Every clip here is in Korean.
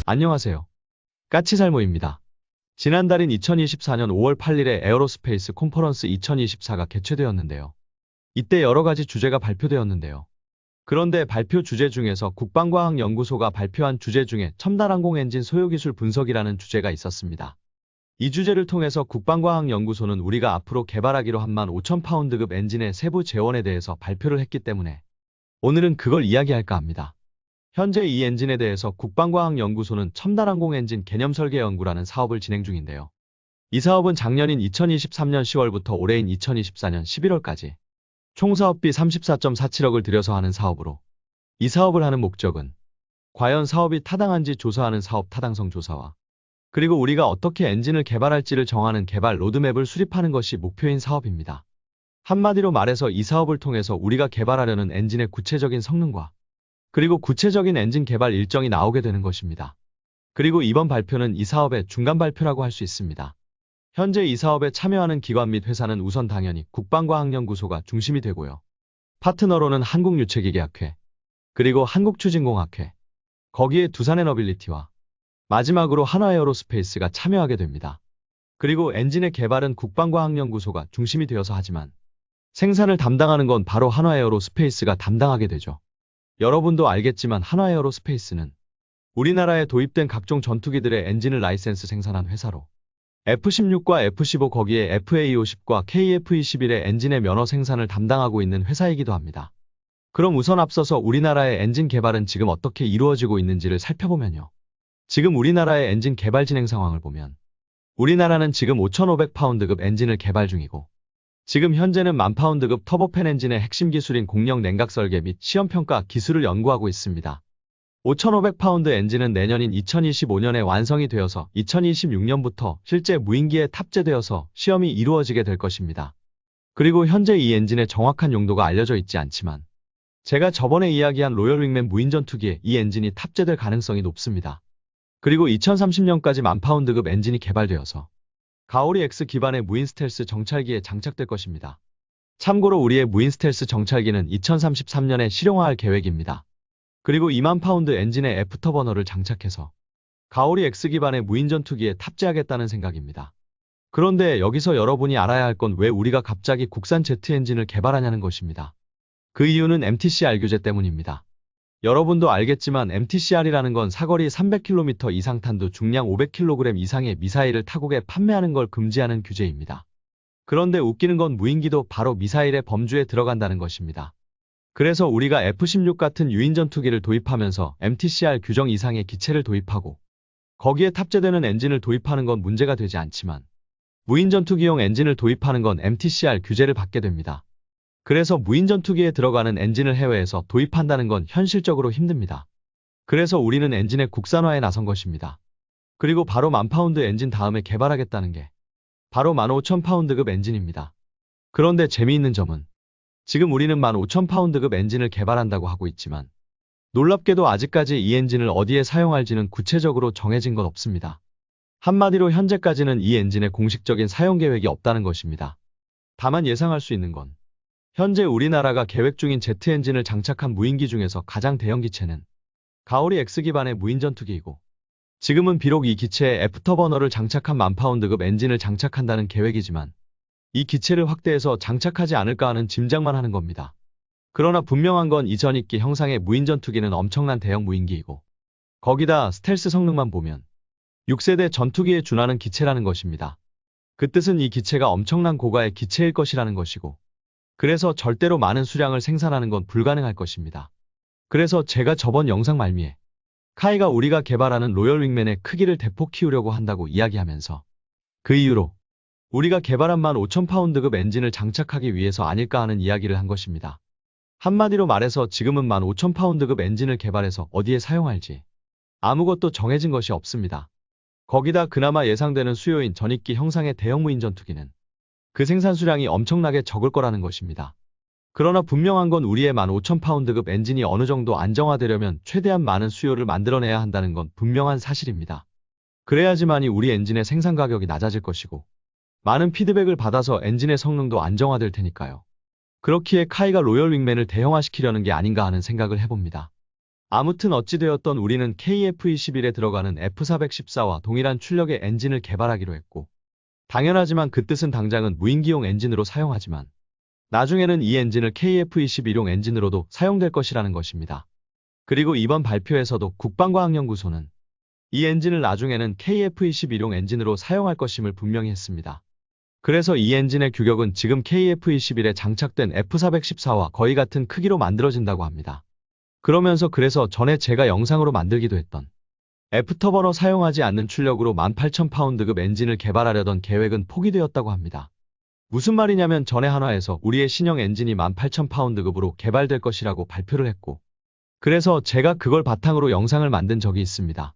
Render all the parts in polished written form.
안녕하세요. 까치살모입니다. 지난달인 2024년 5월 8일에 에어로스페이스 콘퍼런스 2024가 개최되었는데요. 이때 여러 가지 주제가 발표되었는데요. 그런데 발표 주제 중에서 국방과학연구소가 발표한 주제 중에 첨단 항공 엔진 소요기술 분석이라는 주제가 있었습니다. 이 주제를 통해서 국방과학연구소는 우리가 앞으로 개발하기로 한 15,000파운드급 엔진의 세부 재원에 대해서 발표를 했기 때문에 오늘은 그걸 이야기할까 합니다. 현재 이 엔진에 대해서 국방과학연구소는 첨단 항공 엔진 개념 설계 연구라는 사업을 진행 중인데요. 이 사업은 작년인 2023년 10월부터 올해인 2024년 11월까지 총 사업비 34.47억을 들여서 하는 사업으로, 이 사업을 하는 목적은 과연 사업이 타당한지 조사하는 사업 타당성 조사와, 그리고 우리가 어떻게 엔진을 개발할지를 정하는 개발 로드맵을 수립하는 것이 목표인 사업입니다. 한마디로 말해서 이 사업을 통해서 우리가 개발하려는 엔진의 구체적인 성능과 그리고 구체적인 엔진 개발 일정이 나오게 되는 것입니다. 그리고 이번 발표는 이 사업의 중간 발표라고 할 수 있습니다. 현재 이 사업에 참여하는 기관 및 회사는 우선 당연히 국방과학연구소가 중심이 되고요. 파트너로는 한국유체기계학회, 그리고 한국추진공학회, 거기에 두산에너빌리티와 마지막으로 한화에어로스페이스가 참여하게 됩니다. 그리고 엔진의 개발은 국방과학연구소가 중심이 되어서 하지만 생산을 담당하는 건 바로 한화에어로스페이스가 담당하게 되죠. 여러분도 알겠지만 한화에어로스페이스는 우리나라에 도입된 각종 전투기들의 엔진을 라이센스 생산한 회사로 F-16과 F-15 거기에 FA-50과 KF-21의 엔진의 면허 생산을 담당하고 있는 회사이기도 합니다. 그럼 우선 앞서서 우리나라의 엔진 개발은 지금 어떻게 이루어지고 있는지를 살펴보면요. 지금 우리나라의 엔진 개발 진행 상황을 보면 우리나라는 지금 5,500파운드급 엔진을 개발 중이고 지금 현재는 10,000파운드급 터보팬 엔진의 핵심 기술인 공력 냉각 설계 및 시험평가 기술을 연구하고 있습니다. 5,500파운드 엔진은 내년인 2025년에 완성이 되어서 2026년부터 실제 무인기에 탑재되어서 시험이 이루어지게 될 것입니다. 그리고 현재 이 엔진의 정확한 용도가 알려져 있지 않지만 제가 저번에 이야기한 로열 윙맨 무인전투기에 이 엔진이 탑재될 가능성이 높습니다. 그리고 2030년까지 10,000파운드급 엔진이 개발되어서 가오리 X 기반의 무인 스텔스 정찰기에 장착될 것입니다. 참고로 우리의 무인 스텔스 정찰기는 2033년에 실용화할 계획입니다. 그리고 20,000파운드 엔진의 애프터버너를 장착해서 가오리 X 기반의 무인 전투기에 탑재하겠다는 생각입니다. 그런데 여기서 여러분이 알아야 할 건 왜 우리가 갑자기 국산 제트 엔진을 개발하냐는 것입니다. 그 이유는 MTCR 규제 때문입니다. 여러분도 알겠지만 MTCR이라는 건 사거리 300km 이상 탄두 중량 500kg 이상의 미사일을 타국에 판매하는 걸 금지하는 규제입니다. 그런데 웃기는 건 무인기도 바로 미사일의 범주에 들어간다는 것입니다. 그래서 우리가 F-16 같은 유인 전투기를 도입하면서 MTCR 규정 이상의 기체를 도입하고 거기에 탑재되는 엔진을 도입하는 건 문제가 되지 않지만 무인 전투기용 엔진을 도입하는 건 MTCR 규제를 받게 됩니다. 그래서 무인 전투기에 들어가는 엔진을 해외에서 도입한다는 건 현실적으로 힘듭니다. 그래서 우리는 엔진의 국산화에 나선 것입니다. 그리고 바로 10,000파운드 엔진 다음에 개발하겠다는 게 바로 15,000파운드급 엔진입니다. 그런데 재미있는 점은 지금 우리는 15,000파운드급 엔진을 개발한다고 하고 있지만 놀랍게도 아직까지 이 엔진을 어디에 사용할지는 구체적으로 정해진 건 없습니다. 한마디로 현재까지는 이 엔진의 공식적인 사용 계획이 없다는 것입니다. 다만 예상할 수 있는 건 현재 우리나라가 계획 중인 제트 엔진을 장착한 무인기 중에서 가장 대형 기체는 가오리 X 기반의 무인 전투기이고 지금은 비록 이 기체에 애프터버너를 장착한 10,000파운드급 엔진을 장착한다는 계획이지만 이 기체를 확대해서 장착하지 않을까 하는 짐작만 하는 겁니다. 그러나 분명한 건 이 전익기 형상의 무인 전투기는 엄청난 대형 무인기이고 거기다 스텔스 성능만 보면 6세대 전투기에 준하는 기체라는 것입니다. 그 뜻은 이 기체가 엄청난 고가의 기체일 것이라는 것이고 그래서 절대로 많은 수량을 생산하는 건 불가능할 것입니다. 그래서 제가 저번 영상 말미에 카이가 우리가 개발하는 로열 윙맨의 크기를 대폭 키우려고 한다고 이야기하면서 그 이유로 우리가 개발한 15,000파운드급 엔진을 장착하기 위해서 아닐까 하는 이야기를 한 것입니다. 한마디로 말해서 지금은 15,000파운드급 엔진을 개발해서 어디에 사용할지 아무것도 정해진 것이 없습니다. 거기다 그나마 예상되는 수요인 전익기 형상의 대형 무인 전투기는 그 생산 수량이 엄청나게 적을 거라는 것입니다. 그러나 분명한 건 우리의 15,000파운드급 엔진이 어느 정도 안정화되려면 최대한 많은 수요를 만들어내야 한다는 건 분명한 사실입니다. 그래야지만이 우리 엔진의 생산 가격이 낮아질 것이고 많은 피드백을 받아서 엔진의 성능도 안정화될 테니까요. 그렇기에 카이가 로열 윙맨을 대형화시키려는 게 아닌가 하는 생각을 해봅니다. 아무튼 어찌되었던 우리는 KF-21에 들어가는 F414와 동일한 출력의 엔진을 개발하기로 했고, 당연하지만 그 뜻은 당장은 무인기용 엔진으로 사용하지만 나중에는 이 엔진을 KF-21용 엔진으로도 사용될 것이라는 것입니다. 그리고 이번 발표에서도 국방과학연구소는 이 엔진을 나중에는 KF-21용 엔진으로 사용할 것임을 분명히 했습니다. 그래서 이 엔진의 규격은 지금 KF-21에 장착된 F414와 거의 같은 크기로 만들어진다고 합니다. 그래서 전에 제가 영상으로 만들기도 했던 F터버너 사용하지 않는 출력으로 18,000파운드급 엔진을 개발하려던 계획은 포기되었다고 합니다. 무슨 말이냐면 전에 한화에서 우리의 신형 엔진이 18,000파운드급으로 개발될 것이라고 발표를 했고, 그래서 제가 그걸 바탕으로 영상을 만든 적이 있습니다.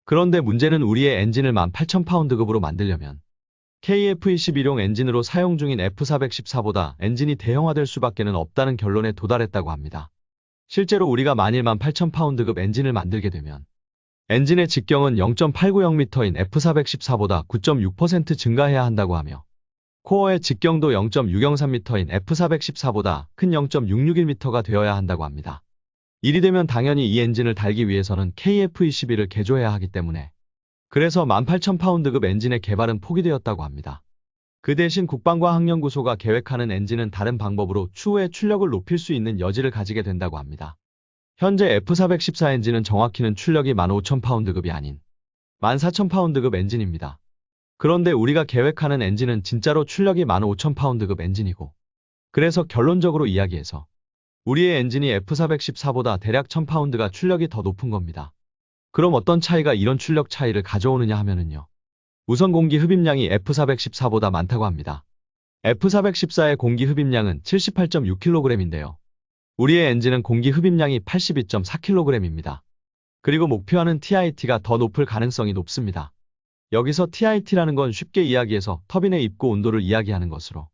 그런데 문제는 우리의 엔진을 18,000파운드급으로 만들려면 KF-21용 엔진으로 사용 중인 F414보다 엔진이 대형화될 수밖에는 없다는 결론에 도달했다고 합니다. 실제로 우리가 만일 18,000파운드급 엔진을 만들게 되면 엔진의 직경은 0.890m인 F414보다 9.6% 증가해야 한다고 하며 코어의 직경도 0.603m인 F414보다 큰 0.661m가 되어야 한다고 합니다. 이리 되면 당연히 이 엔진을 달기 위해서는 KF-21을 개조해야 하기 때문에 그래서 18,000파운드급 엔진의 개발은 포기되었다고 합니다. 그 대신 국방과학연구소가 계획하는 엔진은 다른 방법으로 추후에 출력을 높일 수 있는 여지를 가지게 된다고 합니다. 현재 F414 엔진은 정확히는 출력이 15,000파운드급이 아닌 14,000파운드급 엔진입니다. 그런데 우리가 계획하는 엔진은 진짜로 출력이 15,000파운드급 엔진이고, 그래서 결론적으로 이야기해서 우리의 엔진이 F414보다 대략 1000파운드가 출력이 더 높은 겁니다. 그럼 어떤 차이가 이런 출력 차이를 가져오느냐 하면은요. 우선 공기 흡입량이 F414보다 많다고 합니다. F414의 공기 흡입량은 78.6kg인데요. 우리의 엔진은 공기 흡입량이 82.4kg입니다. 그리고 목표하는 TIT가 더 높을 가능성이 높습니다. 여기서 TIT라는 건 쉽게 이야기해서 터빈의 입고 온도를 이야기하는 것으로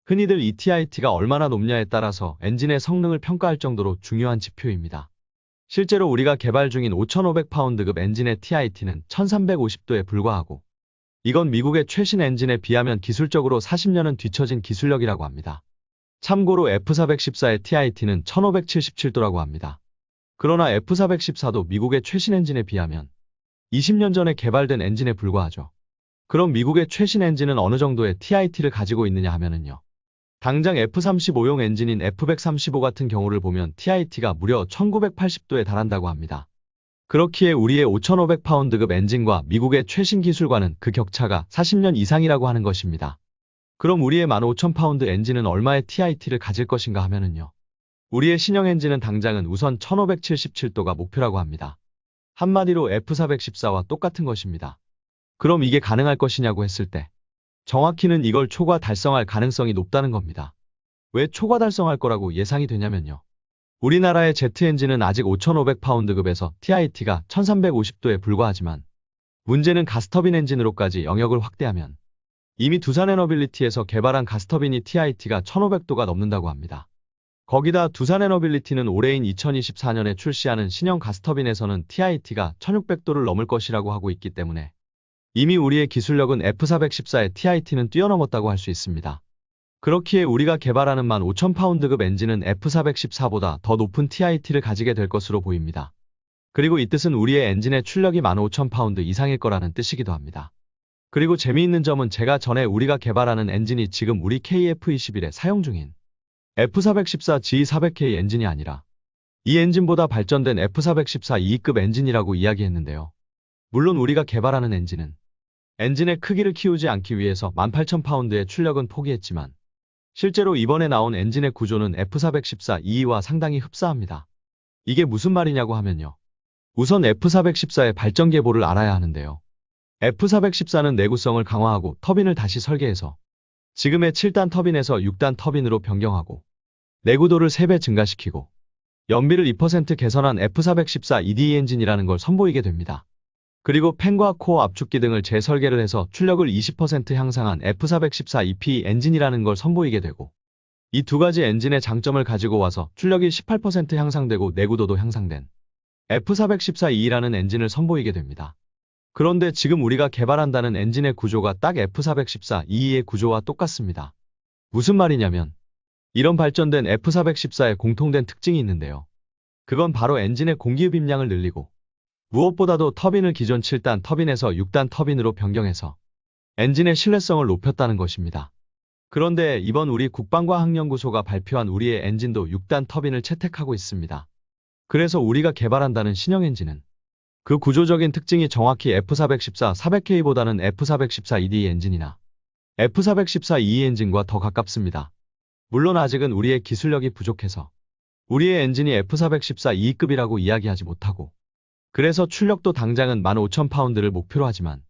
흔히들 이 TIT가 얼마나 높냐에 따라서 엔진의 성능을 평가할 정도로 중요한 지표입니다. 실제로 우리가 개발 중인 5,500파운드급 엔진의 TIT는 1350도에 불과하고 이건 미국의 최신 엔진에 비하면 기술적으로 40년은 뒤처진 기술력이라고 합니다. 참고로 F414의 TIT는 1577도라고 합니다. 그러나 F414도 미국의 최신 엔진에 비하면 20년 전에 개발된 엔진에 불과하죠. 그럼 미국의 최신 엔진은 어느 정도의 TIT를 가지고 있느냐 하면은요. 당장 F35용 엔진인 F135 같은 경우를 보면 TIT가 무려 1980도에 달한다고 합니다. 그렇기에 우리의 5,500파운드급 엔진과 미국의 최신 기술과는 그 격차가 40년 이상이라고 하는 것입니다. 그럼 우리의 15,000파운드 엔진은 얼마의 TIT를 가질 것인가 하면은요. 우리의 신형 엔진은 당장은 우선 1577도가 목표라고 합니다. 한마디로 F414와 똑같은 것입니다. 그럼 이게 가능할 것이냐고 했을 때 정확히는 이걸 초과 달성할 가능성이 높다는 겁니다. 왜 초과 달성할 거라고 예상이 되냐면요. 우리나라의 제트 엔진은 아직 5,500파운드급에서 TIT가 1350도에 불과하지만 문제는 가스터빈 엔진으로까지 영역을 확대하면 이미 두산에너빌리티에서 개발한 가스터빈이 TIT가 1500도가 넘는다고 합니다. 거기다 두산에너빌리티는 올해인 2024년에 출시하는 신형 가스터빈에서는 TIT가 1600도를 넘을 것이라고 하고 있기 때문에 이미 우리의 기술력은 F414의 TIT는 뛰어넘었다고 할 수 있습니다. 그렇기에 우리가 개발하는 15,000파운드급 엔진은 F414보다 더 높은 TIT를 가지게 될 것으로 보입니다. 그리고 이 뜻은 우리의 엔진의 출력이 15,000파운드 이상일 거라는 뜻이기도 합니다. 그리고 재미있는 점은 제가 전에 우리가 개발하는 엔진이 지금 우리 KF-21에 사용 중인 F414 GE400K 엔진이 아니라 이 엔진보다 발전된 F414 2급 엔진이라고 이야기했는데요. 물론 우리가 개발하는 엔진은 엔진의 크기를 키우지 않기 위해서 18,000파운드의 출력은 포기했지만 실제로 이번에 나온 엔진의 구조는 F414 2와 상당히 흡사합니다. 이게 무슨 말이냐고 하면요. 우선 F414의 발전 계보를 알아야 하는데요. F414는 내구성을 강화하고 터빈을 다시 설계해서 지금의 7단 터빈에서 6단 터빈으로 변경하고 내구도를 3배 증가시키고 연비를 2% 개선한 F414 EDE 엔진이라는 걸 선보이게 됩니다. 그리고 팬과 코어 압축기 등을 재설계를 해서 출력을 20% 향상한 F414 EP 엔진이라는 걸 선보이게 되고 이 두 가지 엔진의 장점을 가지고 와서 출력이 18% 향상되고 내구도도 향상된 F414E라는 엔진을 선보이게 됩니다. 그런데 지금 우리가 개발한다는 엔진의 구조가 딱 F414E의 구조와 똑같습니다. 무슨 말이냐면 이런 발전된 F414의 공통된 특징이 있는데요. 그건 바로 엔진의 공기흡입량을 늘리고 무엇보다도 터빈을 기존 7단 터빈에서 6단 터빈으로 변경해서 엔진의 신뢰성을 높였다는 것입니다. 그런데 이번 우리 국방과학연구소가 발표한 우리의 엔진도 6단 터빈을 채택하고 있습니다. 그래서 우리가 개발한다는 신형 엔진은 그 구조적인 특징이 정확히 F414 400K보다는 F414ED 엔진이나 F414EE 엔진과 더 가깝습니다. 물론 아직은 우리의 기술력이 부족해서 우리의 엔진이 F414EE급이라고 이야기하지 못하고 그래서 출력도 당장은 15,000파운드를 목표로 하지만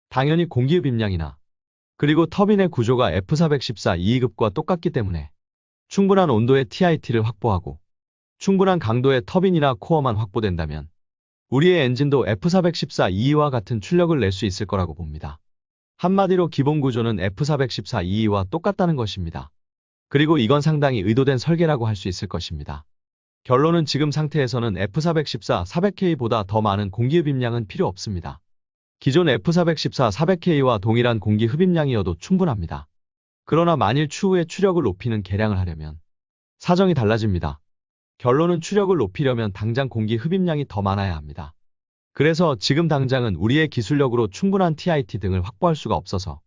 당연히 공기흡입량이나 그리고 터빈의 구조가 F414EE급과 똑같기 때문에 충분한 온도의 TIT를 확보하고 충분한 강도의 터빈이나 코어만 확보된다면 우리의 엔진도 F414EE와 같은 출력을 낼 수 있을 거라고 봅니다. 한마디로 기본 구조는 F414EE와 똑같다는 것입니다. 그리고 이건 상당히 의도된 설계라고 할 수 있을 것입니다. 결론은 지금 상태에서는 F414 400K보다 더 많은 공기흡입량은 필요 없습니다. 기존 F414 400K와 동일한 공기 흡입량이어도 충분합니다. 그러나 만일 추후에 추력을 높이는 개량을 하려면 사정이 달라집니다. 결론은 추력을 높이려면 당장 공기 흡입량이 더 많아야 합니다. 그래서 지금 당장은 우리의 기술력으로 충분한 TIT 등을 확보할 수가 없어서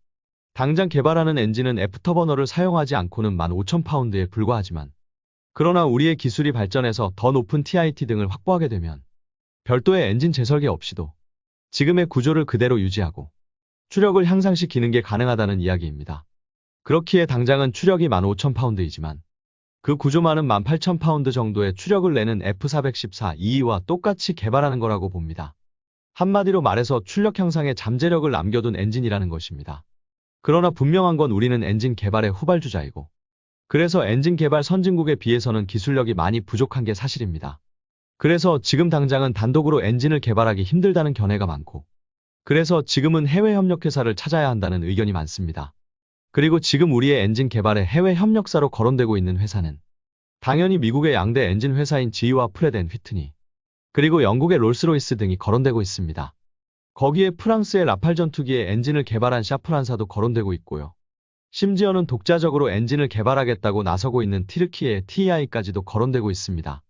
당장 개발하는 엔진은 F터버너를 사용하지 않고는 15,000파운드에 불과하지만 그러나 우리의 기술이 발전해서 더 높은 TIT 등을 확보하게 되면 별도의 엔진 재설계 없이도 지금의 구조를 그대로 유지하고 추력을 향상시키는 게 가능하다는 이야기입니다. 그렇기에 당장은 추력이 15,000파운드이지만 그 구조만은 18,000파운드 정도의 추력을 내는 F414EE와 똑같이 개발하는 거라고 봅니다. 한마디로 말해서 출력 향상에 잠재력을 남겨둔 엔진이라는 것입니다. 그러나 분명한 건 우리는 엔진 개발의 후발주자이고 그래서 엔진 개발 선진국에 비해서는 기술력이 많이 부족한 게 사실입니다. 그래서 지금 당장은 단독으로 엔진을 개발하기 힘들다는 견해가 많고 그래서 지금은 해외 협력회사를 찾아야 한다는 의견이 많습니다. 그리고 지금 우리의 엔진 개발에 해외 협력사로 거론되고 있는 회사는 당연히 미국의 양대 엔진 회사인 GE와 프렛 앤 휘트니 그리고 영국의 롤스로이스 등이 거론되고 있습니다. 거기에 프랑스의 라팔 전투기의 엔진을 개발한 샤프란사도 거론되고 있고요. 심지어는 독자적으로 엔진을 개발하겠다고 나서고 있는 티르키의 TEI까지도 거론되고 있습니다.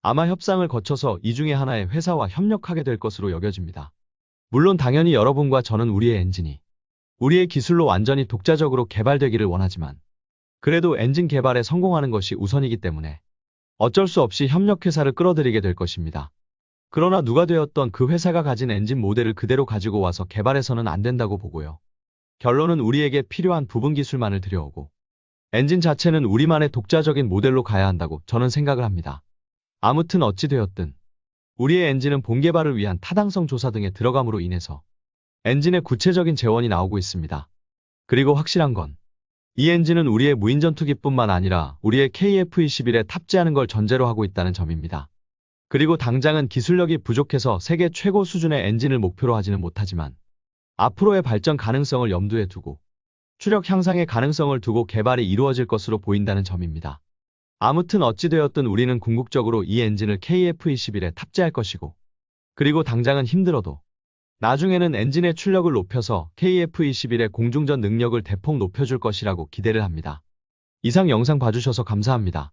아마 협상을 거쳐서 이 중에 하나의 회사와 협력하게 될 것으로 여겨집니다. 물론 당연히 여러분과 저는 우리의 엔진이 우리의 기술로 완전히 독자적으로 개발되기를 원하지만 그래도 엔진 개발에 성공하는 것이 우선이기 때문에 어쩔 수 없이 협력회사를 끌어들이게 될 것입니다. 그러나 누가 되었던 그 회사가 가진 엔진 모델을 그대로 가지고 와서 개발해서는 안 된다고 보고요. 결론은 우리에게 필요한 부분 기술만을 들여오고 엔진 자체는 우리만의 독자적인 모델로 가야 한다고 저는 생각을 합니다. 아무튼 어찌 되었든 우리의 엔진은 본개발을 위한 타당성 조사 등에 들어감으로 인해서 엔진의 구체적인 재원이 나오고 있습니다. 그리고 확실한 건 이 엔진은 우리의 무인전투기뿐만 아니라 우리의 KF-21에 탑재하는 걸 전제로 하고 있다는 점입니다. 그리고 당장은 기술력이 부족해서 세계 최고 수준의 엔진을 목표로 하지는 못하지만 앞으로의 발전 가능성을 염두에 두고 추력 향상의 가능성을 두고 개발이 이루어질 것으로 보인다는 점입니다. 아무튼 어찌되었든 우리는 궁극적으로 이 엔진을 KF-21에 탑재할 것이고 그리고 당장은 힘들어도 나중에는 엔진의 출력을 높여서 KF-21의 공중전 능력을 대폭 높여줄 것이라고 기대를 합니다. 이상 영상 봐주셔서 감사합니다.